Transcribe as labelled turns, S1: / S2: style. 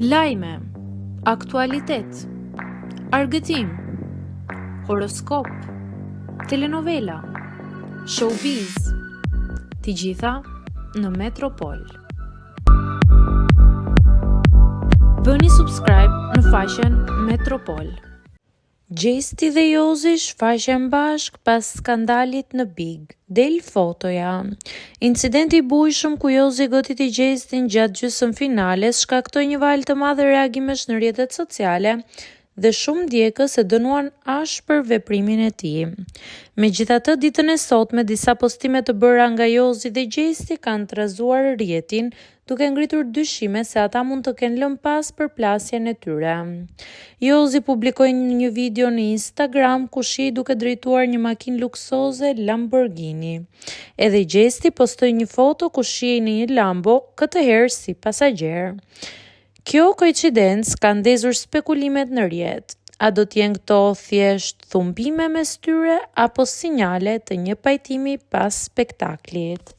S1: Lajme, aktualitet, argëtim, horoskop, telenovela, showbiz, të gjitha në Metropol. Bëni subscribe në faqen Metropol. Gjesti dhe Jozi shfaqen bashk pas skandalit në Big. Del fotoja. Incidenti i bujshëm ku Jozi goditi Gjestin gjatë gjysmëfinales shkaktoi një valë të madhe reagimesh në rrjetet sociale dhe shumë ndjekës e dënuan ashpër veprimin e tij. Megjithatë, ditën e sotme disa postime të bëra nga Jozi dhe Gjesti kanë trazuar rrjetin, duke ngritur dyshime se ata mund të kenë lënë pas përplasjen e tyre. Jozi publikoi një video në Instagram ku shihej duke drejtuar një makinë luksoze Lamborghini. Edhe Gjesti postoi një foto ku shihej në një Lambo, këtë herë si pasagjer. Kjo koincidencë ka ndezur spekulimet në rrjet. A do t'jenë këto thjesht thumbime mes tyre apo sinjale të një pajtimi pas spektaklit?